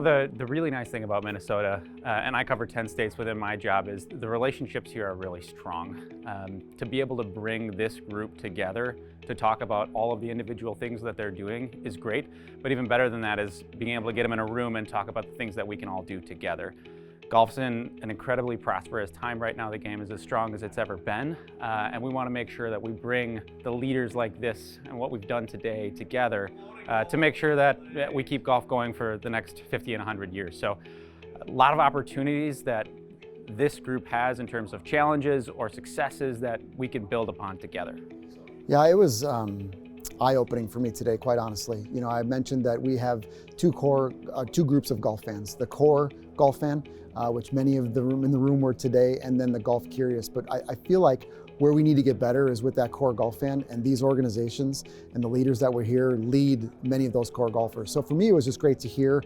the really nice thing about Minnesota, and I cover 10 states within my job, is the relationships here are really strong. To be able to bring this group together to talk about all of the individual things that they're doing is great, but even better than that is being able to get them in a room and talk about the things that we can all do together. Golf's in an incredibly prosperous time right now. The game is as strong as it's ever been, and we want to make sure that we bring the leaders like this and what we've done today together to make sure that we keep golf going for the next 50 and 100 years. So a lot of opportunities that this group has in terms of challenges or successes that we can build upon together. Yeah, it was eye-opening for me today, quite honestly. You know, I mentioned that we have two groups of golf fans: the core golf fan, which many of the in the room were today, and then the golf curious. But I feel like where we need to get better is with that core golf fan, and these organizations and the leaders that were here lead many of those core golfers. So for me, it was just great to hear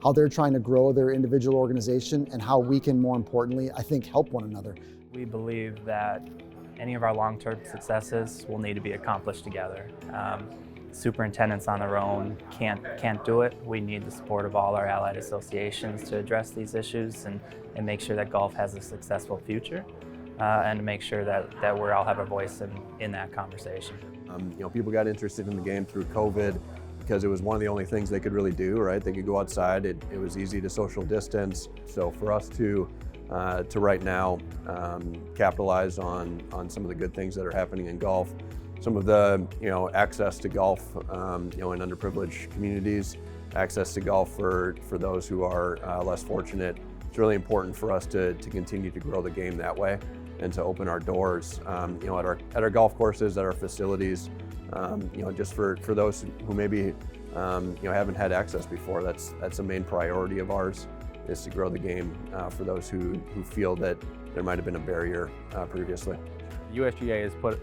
how they're trying to grow their individual organization and how we can, more importantly, I think, help one another. We believe that any of our long-term successes will need to be accomplished together. Superintendents on their own can't do it. We need the support of all our allied associations to address these issues and make sure that golf has a successful future, and to make sure that we all have a voice in that conversation. You know, people got interested in the game through COVID because it was one of the only things they could really do, right? They could go outside, it was easy to social distance. So for us to right now capitalize on some of the good things that are happening in golf, some of the access to golf in underprivileged communities, access to golf for those who are less fortunate. It's really important for us to continue to grow the game that way and to open our doors at our golf courses, at our facilities, just for those who maybe haven't had access before. That's a main priority of ours, is to grow the game for those who feel that there might have been a barrier previously. USGA has put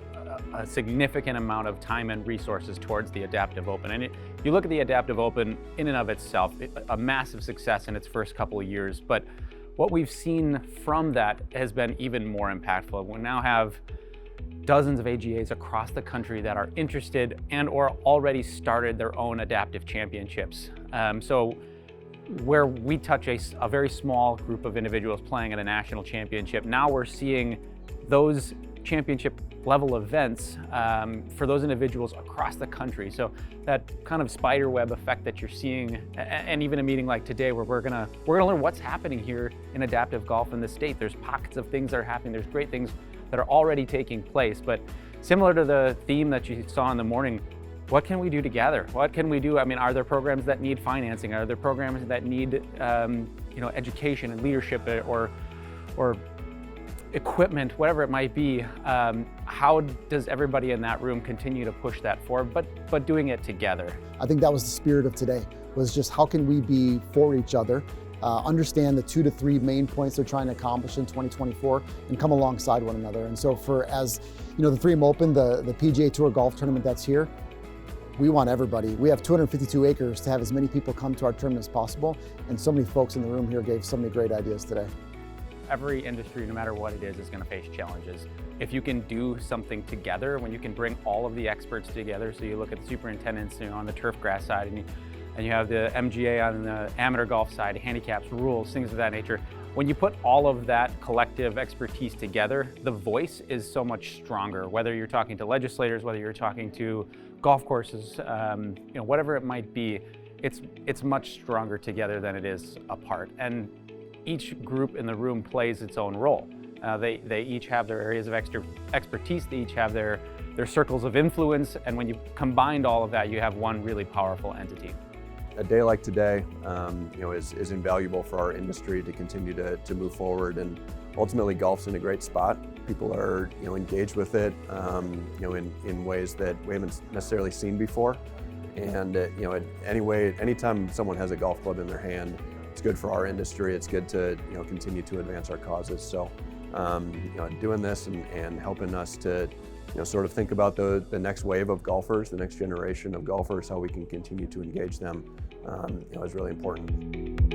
a significant amount of time and resources towards the Adaptive Open. And you look at the Adaptive Open in and of itself, a massive success in its first couple of years, but what we've seen from that has been even more impactful. We now have dozens of AGAs across the country that are interested and or already started their own adaptive championships. So where we touch a very small group of individuals playing at a national championship, now we're seeing those championship level events for those individuals across the country. So that kind of spider web effect that you're seeing, and even a meeting like today where we're gonna learn what's happening here in adaptive golf in the state. There's pockets of things that are happening. There's great things that are already taking place. But similar to the theme that you saw in the morning, what can we do together? What can we do? I mean, are there programs that need financing? Are there programs that need education and leadership or equipment, whatever it might be? How does everybody in that room continue to push that forward, but doing it together? I think that was the spirit of today, was just how can we be for each other, understand the 2 to 3 main points they're trying to accomplish in 2024, and come alongside one another. And so as the 3M Open, the PGA Tour golf tournament that's here, we want everybody. We have 252 acres to have as many people come to our tournament as possible, and so many folks in the room here gave so many great ideas today. Every industry, no matter what it is going to face challenges. If you can do something together, when you can bring all of the experts together, so you look at the superintendents on the turf grass side, and you have the MGA on the amateur golf side, handicaps, rules, things of that nature. When you put all of that collective expertise together, the voice is so much stronger. Whether you're talking to legislators, whether you're talking to golf courses, whatever it might be, it's much stronger together than it is apart. And each group in the room plays its own role. They each have their areas of expertise, they each have their circles of influence, and when you combined all of that, you have one really powerful entity. A day like today is invaluable for our industry to continue to move forward, and ultimately golf's in a great spot. People are engaged with it in ways that we haven't necessarily seen before. And anytime someone has a golf club in their hand, it's good for our industry. It's good to continue to advance our causes. So doing this and helping us to sort of think about the next wave of golfers, the next generation of golfers, how we can continue to engage them is really important.